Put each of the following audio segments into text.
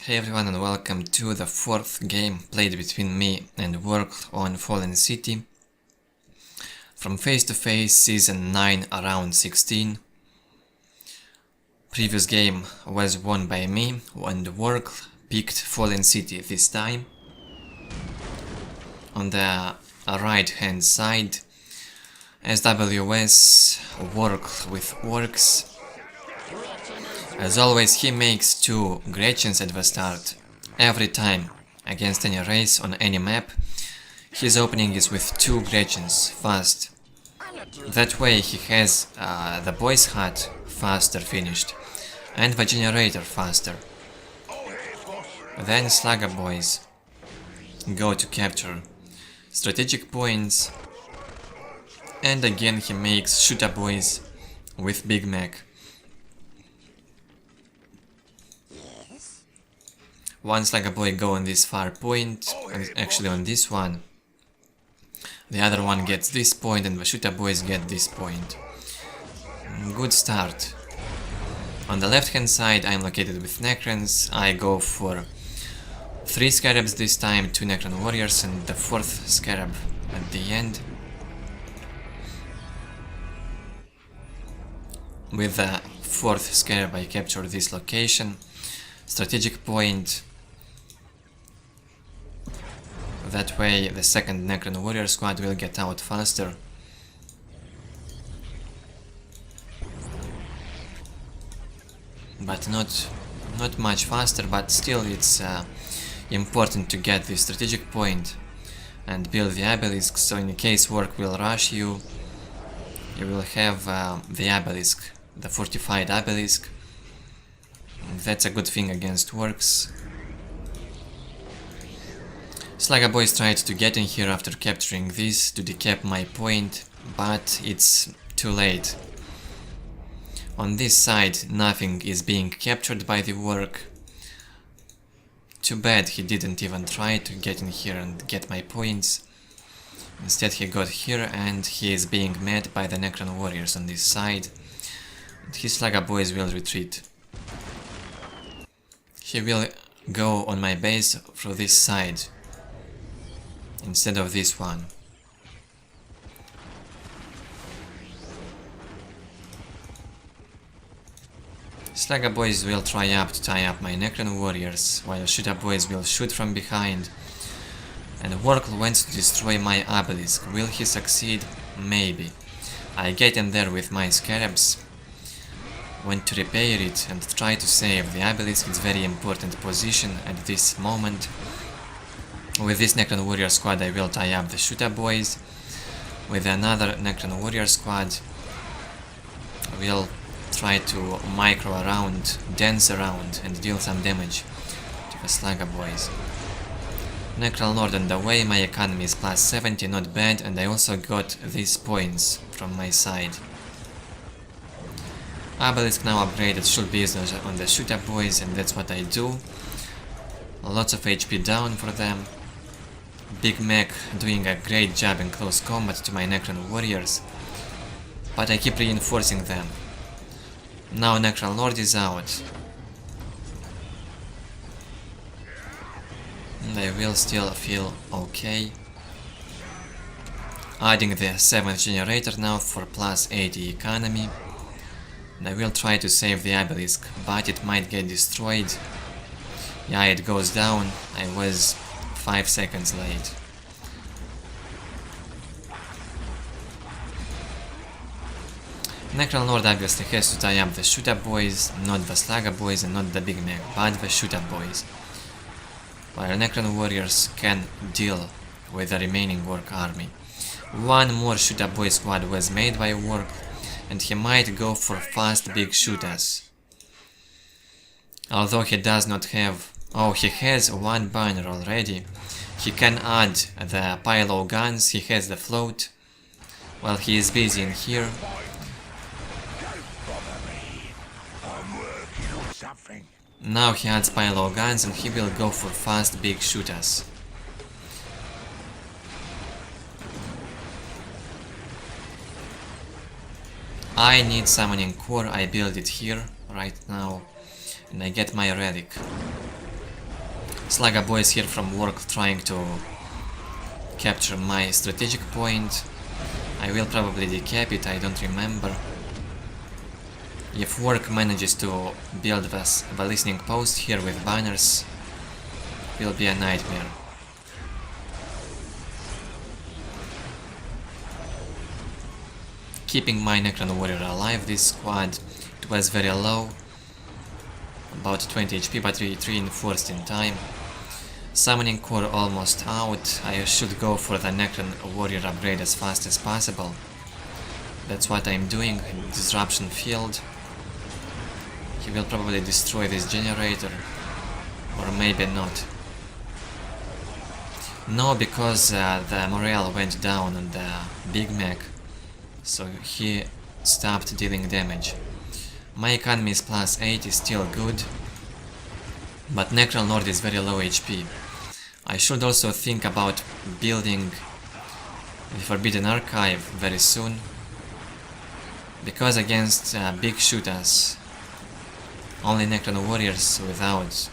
Hey everyone and welcome to the fourth game played between me and Warkl on Fallen City. From face to face, season 9 round 16. Previous game was won by me and Warkl picked Fallen City this time. On the right hand side, SWS Warkl with Orks. As always, he makes 2 Gretchens at the start. Every time, against any race on any map, his opening is with 2 Gretchens, fast. That way he has the boys hut faster finished, and the generator faster. Then Slugger boys go to capture strategic points, and again he makes shooter boys with Big Mac. One Slugger boy go on this far point, and actually on this one. The other one gets this point and the shooter boys get this point. Good start. On the left hand side I'm located with Necrons. I go for 3 scarabs this time, 2 Necron warriors and the 4th scarab at the end. With the 4th scarab I capture this location. Strategic point. That way the 2nd Necron warrior squad will get out faster. But not much faster, but still it's important to get the strategic point and build the obelisk, so in case Warkl will rush you, you will have the obelisk, the fortified obelisk. That's a good thing against Orks. Slugger boys tried to get in here after capturing this to decap my point, but it's too late. On this side nothing is being captured by the Warkl. Too bad he didn't even try to get in here and get my points. Instead he got here and he is being met by the Necron warriors on this side. And his Slugger boys will retreat. He will go on my base through this side instead of this one. Slugger boys will try to tie up my Necron warriors, while shooter boys will shoot from behind. And Warkl wants to destroy my obelisk. Will he succeed? Maybe. I get in there with my scarabs. Want to repair it and try to save the obelisk. It's very important position at this moment. With this Necron warrior squad I will tie up the shooter boys. With another Necron warrior squad I will try to micro around, dance around and deal some damage to the Slugger boys. Necron Lord on the way, my economy is plus 70, not bad, and I also got these points from my side. Obelisk now upgraded, should be used on the shooter boys, and that's what I do. Lots of HP down for them. Big Mac doing a great job in close combat to my Necron warriors, but I keep reinforcing them. Now Necron Lord is out. And I will still feel okay. Adding the 7th generator now for plus 80 economy. And I will try to save the obelisk, but it might get destroyed. Yeah, it goes down. I was 5 seconds late. Necron Lord obviously has to tie up the shooter boys, not the Slugger boys and not the Big Mac, but the shooter boys. While Necron warriors can deal with the remaining Warkl army. One more shooter boy squad was made by Warkl, and he might go for fast big shooters. Although he does not have... oh, he has 1 banner already. He can add the payload guns, he has the float. While he is busy in here. Now he adds payload guns and he will go for fast big shooters. I need summoning core, I build it here right now and I get my relic. Slaga boys here from Warkl trying to capture my strategic point. I will probably decap it, I don't remember. If Warkl manages to build the listening post here with banners, will be a nightmare. Keeping my Necron warrior alive, this squad, it was very low, about 20 HP, but reinforced in time. Summoning core almost out, I should go for the Necron warrior upgrade as fast as possible. That's what I'm doing. Disruption field. He will probably destroy this generator, or maybe not. No, because the morale went down on the Big Mac, so he stopped dealing damage. My economy is plus 8, is still good, but Necron Lord is very low HP. I should also think about building the Forbidden Archive very soon, because against big shooters, only Necron warriors without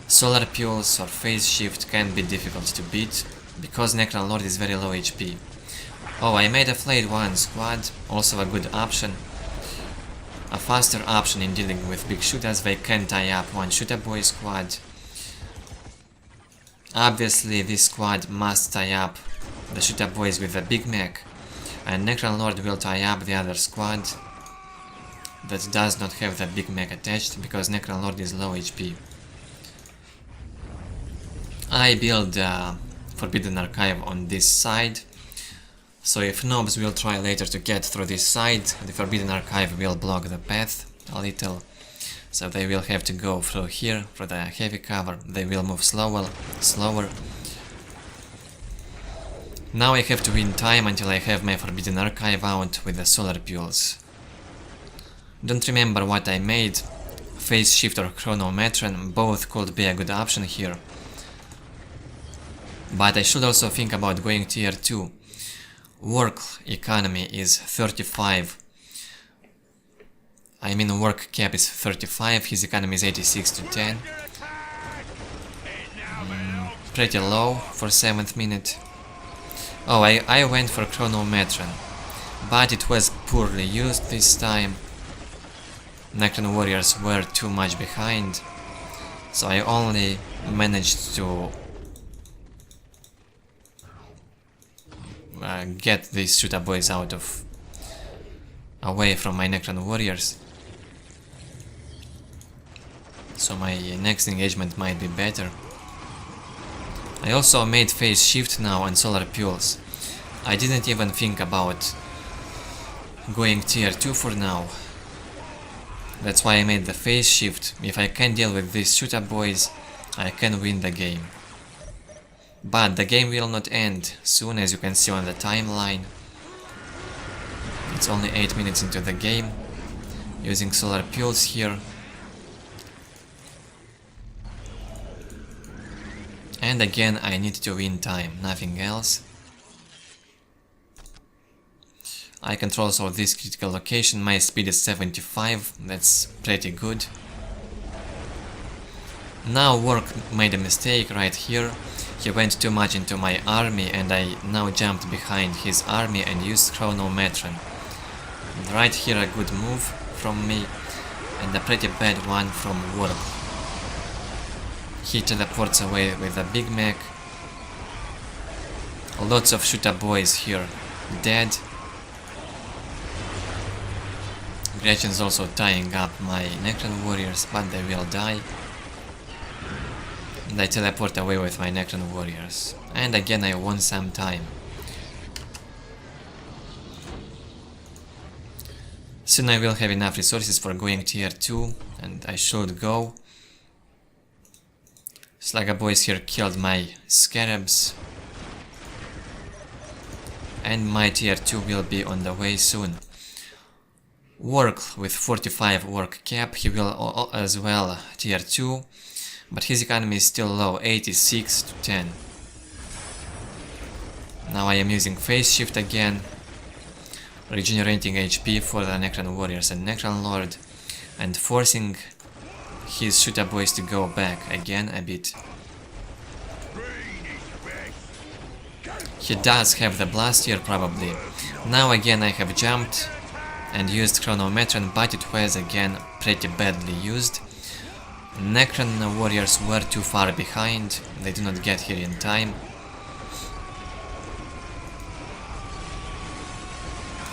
solar pulse or phase shift can be difficult to beat, because Necron Lord is very low HP. Oh, I made a Flayed 1 squad, also a good option. A faster option in dealing with big shooters. They can tie up one shooter boy squad. Obviously this squad must tie up the shooter boys with the Big Mac, and Necron Lord will tie up the other squad that does not have the Big Mac attached, because Necron Lord is low HP. I build Forbidden Archive on this side, so if nobs will try later to get through this side, the Forbidden Archive will block the path a little, so they will have to go through here for the heavy cover. They will move slower. Now I have to win time until I have my Forbidden Archive out with the solar pulse. Don't remember what I made. Phase shift or chronometron, both could be a good option here. But I should also think about going tier 2. Warkl economy is 35. I mean, work cap is 35, his economy is 86 to 10. Pretty low for 7th minute. Oh, I went for chronometron, but it was poorly used this time. Necron warriors were too much behind, so I only managed to get these shooter boys away from my Necron warriors. So my next engagement might be better. I also made phase shift now on solar pulse. I didn't even think about going tier 2 for now. That's why I made the phase shift. If I can deal with these shooter boys, I can win the game. But the game will not end soon, as you can see on the timeline. It's only 8 minutes into the game, using solar pulse here. And again, I need to win time, nothing else. I control also this critical location, my speed is 75, that's pretty good. Now Warkl made a mistake right here. He went too much into my army, and I now jumped behind his army and used chronometron. And right here a good move from me, and a pretty bad one from Warkl. He teleports away with a Big Mac. Lots of shooter boys here dead. Gretchen's also tying up my Necron warriors, but they will die. And I teleport away with my Necron warriors. And again I won some time. Soon I will have enough resources for going tier 2, and I should go. Slaga boys here killed my scarabs. And my tier 2 will be on the way soon. Warkl with 45 work cap, he will as well tier 2, but his economy is still low, 86 to 10. Now I am using phase shift again, regenerating HP for the Necron warriors and Necron Lord, and forcing his shooter boys to go back again a bit. He does have the blast here probably. Now again I have jumped and used chronometron, but it was again pretty badly used. Necron warriors were too far behind, they do not get here in time.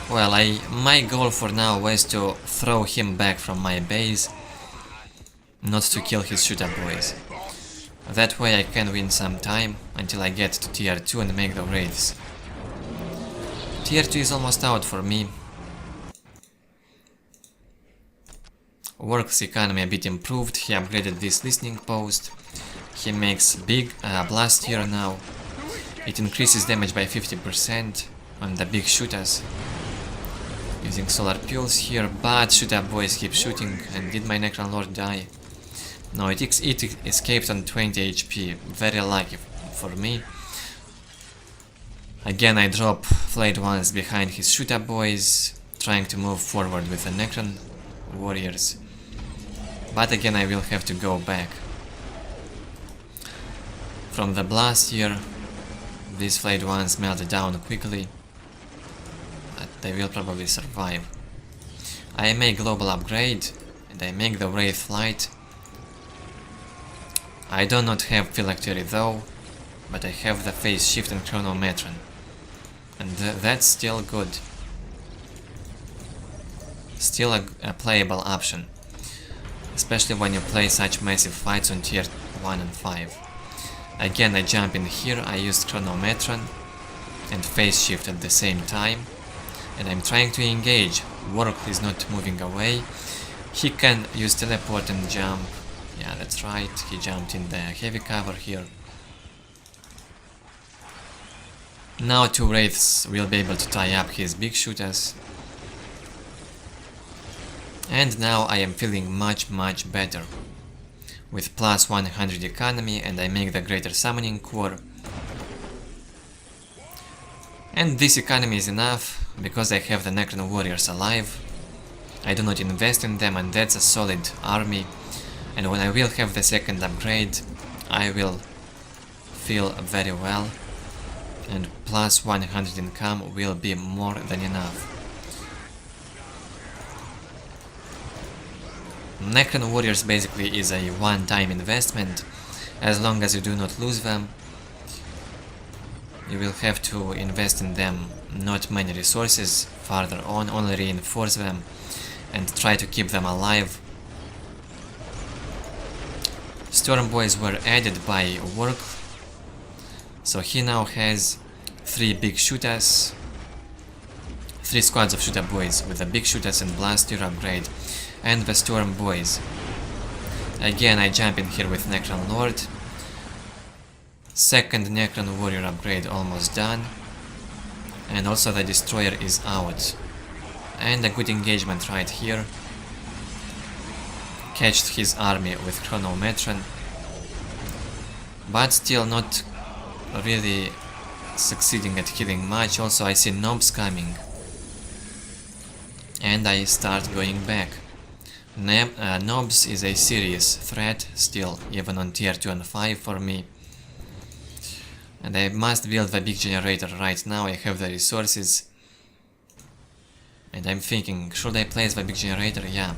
Well, my goal for now was to throw him back from my base, not to kill his shooter boys. That way I can win some time until I get to tier 2 and make the wraiths. Tier 2 is almost out for me. Warkl's economy a bit improved, he upgraded this listening post. He makes big blast here now. It increases damage by 50% on the big shooters. Using solar pulse here, but shooter boys keep shooting. And did my Necron Lord die? No, it escaped on 20 HP. Very lucky for me. Again I drop flayed ones behind his shooter boys, trying to move forward with the Necron warriors. But again I will have to go back. From the blast here, these flayed ones melt down quickly. But they will probably survive. I make global upgrade and I make the wraith flight. I do not have phylactery though, but I have the phase shift and chronometron. And that's still good. Still a playable option. Especially when you play such massive fights on tier 1 and 5. Again I jump in here, I used chronometron and phase shift at the same time. And I'm trying to engage. Warkl is not moving away. He can use teleport and jump. Yeah, that's right, he jumped in the heavy cover here. Now 2 wraiths will be able to tie up his big shooters. And now I am feeling much better. With plus 100 economy and I make the greater summoning core. And this economy is enough, because I have the Necron warriors alive. I do not invest in them and that's a solid army. And when I will have the second upgrade, I will feel very well. And plus 100 income will be more than enough. Necron warriors basically is a one-time investment. As long as you do not lose them, you will have to invest in them not many resources farther on, only reinforce them and try to keep them alive. Storm boys were added by Warkl, so he now has 3 big shooters, 3 squads of shooter boys with the big shooters and blaster upgrade, and the storm boys. Again I jump in here with Necron Lord. Second Necron warrior upgrade almost done, and also the destroyer is out. And a good engagement right here. Catched his army with chronometron, but still not really succeeding at killing much. Also I see knobs coming and I start going back. Knobs is a serious threat still, even on tier 2 and 5 for me. And I must build the big generator right now. I have the resources. And I'm thinking, should I place the big generator? Yeah.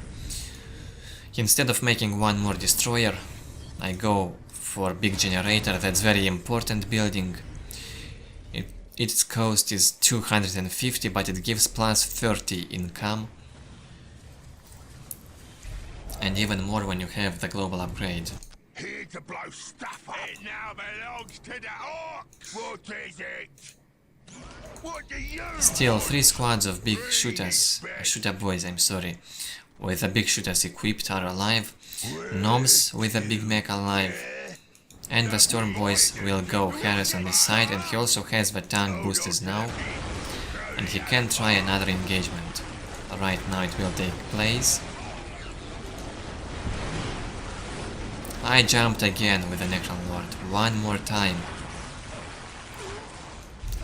Instead of making one more destroyer, I go for big generator. That's very important building. Its cost is 250, but it gives plus 30 income. And even more when you have the global upgrade. Here to blow stuff up. It now belongs to the Orks. What is it? What do you Still 3 squads of big shooters, shooter boys, I'm sorry, with the big shooters equipped are alive. Knobs with a big mech alive. And the storm boys will go harass on this side, and he also has the tank boosters now. And he can try another engagement. Right now it will take place. I jumped again with the Necron Lord, one more time.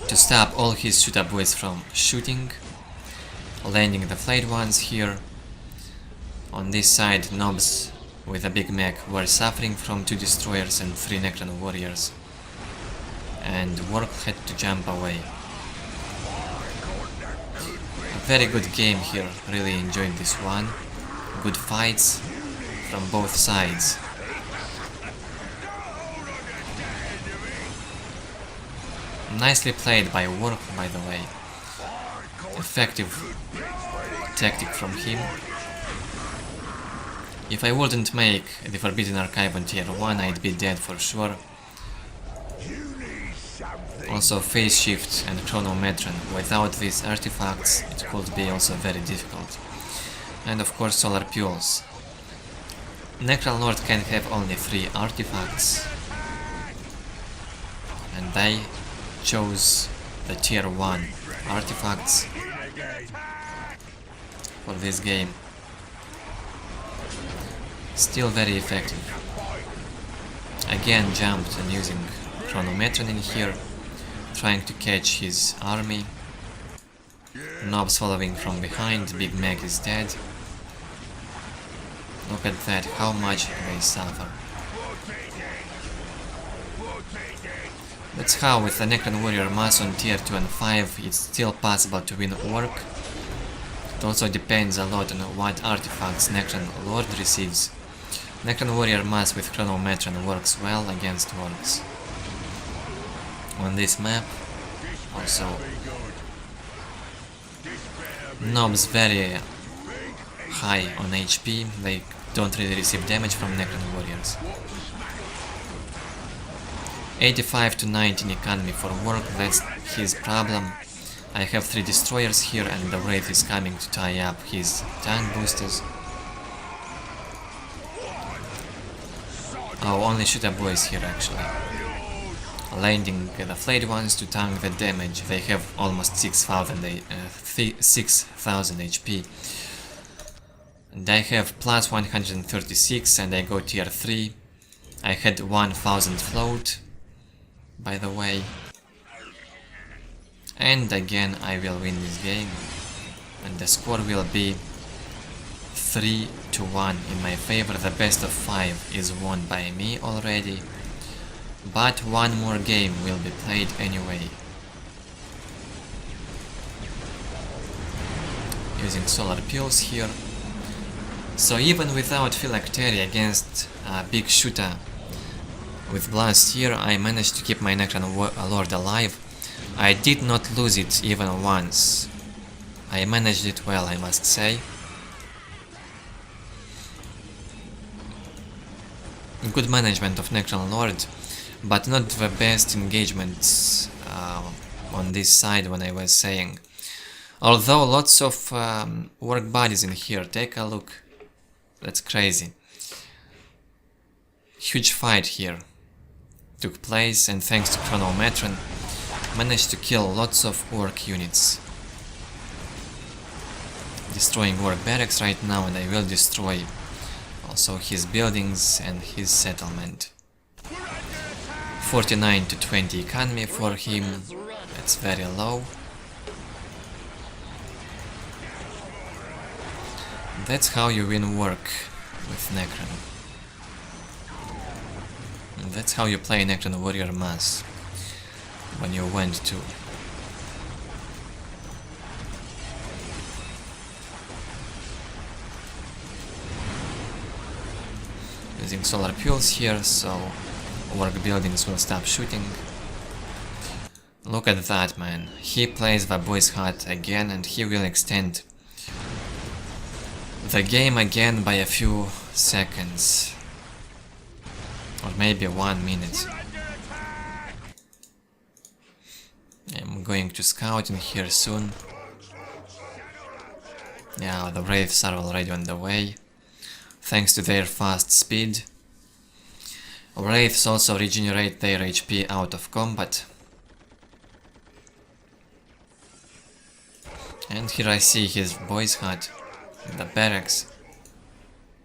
To stop all his shooter boys from shooting. Landing the flayed ones here. On this side, knobs with a big mech were suffering from 2 destroyers and 3 Necron warriors, and Warkl had to jump away. A very good game here, really enjoyed this one. Good fights from both sides. Nicely played by Warkl, by the way. Effective tactic from him. If I wouldn't make the Forbidden Archive on tier 1, I'd be dead for sure. Also Phase Shift and Chronometron. Without these artifacts it could be also very difficult. And of course Solar Pulse. Necron Lord can have only 3 artifacts, and I chose the tier 1 artifacts for this game. Still very effective. Again jumped and using Chronometron in here, trying to catch his army. Nobs following from behind, Big Meg is dead. Look at that, how much they suffer. That's how with the Necron Warrior Mass on tier 2 and 5 it's still possible to win Ork. It also depends a lot on what artifacts Necron Lord receives. Necron Warrior Mass with Chronometron works well against Orks. On this map also Nobs very high on HP, they don't really receive damage from Necron Warriors. 85 to 19 economy for Warkl, that's his problem. I have 3 destroyers here and the Wraith is coming to tie up his tank boosters. Oh, only shooter boys here actually. Landing the flayed ones to tank the damage. They have almost 6,000 HP. And I have plus 136 and I go tier 3. I had 1000 float, by the way. And again I will win this game. And the score will be 3-1 in my favor. The best of 5 is won by me already. But one more game will be played anyway. Using Solar Pulse here. So even without Phylactery against a big shooter with Blast here, I managed to keep my Necron Lord alive. I did not lose it even once. I managed it well, I must say. Good management of Necron Lord, but not the best engagements on this side when I was saying. Although lots of work bodies in here, take a look. That's crazy. Huge fight here took place, and thanks to Chronometron managed to kill lots of Ork units. Destroying Ork barracks right now, and I will destroy also his buildings and his settlement. 49 to 20 economy for him, that's very low. That's how you win work with Necron. And that's how you play Necron Warrior Mass when you went to. Using Solar Pulse here, so work buildings will stop shooting. Look at that, man. He plays the boy's hut again and he will extend the game again by a few seconds. Or maybe 1 minute. I'm going to scout in here soon. Yeah, the Wraiths are already on the way, thanks to their fast speed. Wraiths also regenerate their HP out of combat. And here I see his boy's hut, the barracks.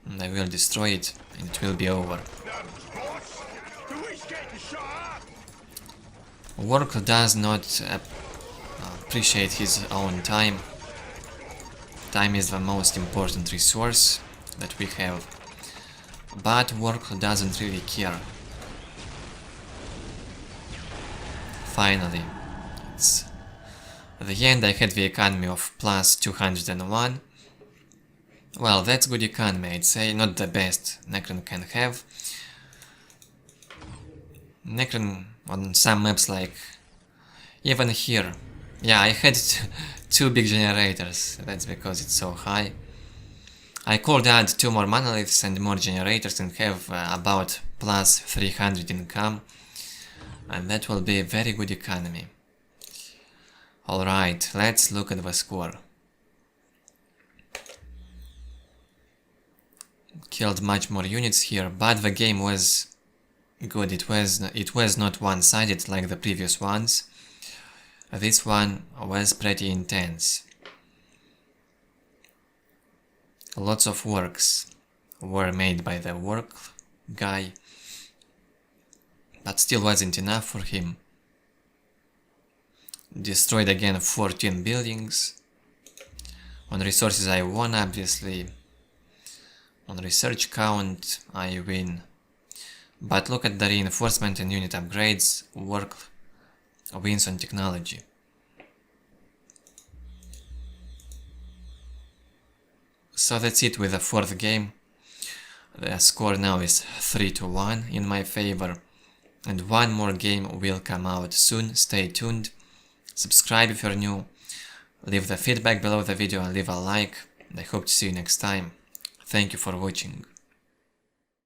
And I will destroy it, and it will be over. Warkl does not appreciate his own time. Time is the most important resource that we have. but Warkl doesn't really care. Finally, it's the end. I had the economy of plus 201. Well, that's good economy, I'd say, not the best Necron can have. Necron on some maps, like even here, yeah, I had two big generators, that's because it's so high. I could add 2 more monoliths and more generators and have about plus 300 income, and that will be a very good economy. Alright, let's look at the score. Killed much more units here, but the game was good. It was not one-sided like the previous ones. This one was pretty intense. Lots of works were made by the Warkl guy, but still wasn't enough for him. Destroyed again 14 buildings. On resources I won, obviously. On research count I win. But look at the reinforcement and unit upgrades. Warkl wins on technology. So that's it with the 4th game. The score now is 3-1 in my favor. And one more game will come out soon, stay tuned. Subscribe if you're new. Leave the feedback below the video and leave a like. I hope to see you next time. Thank you for watching.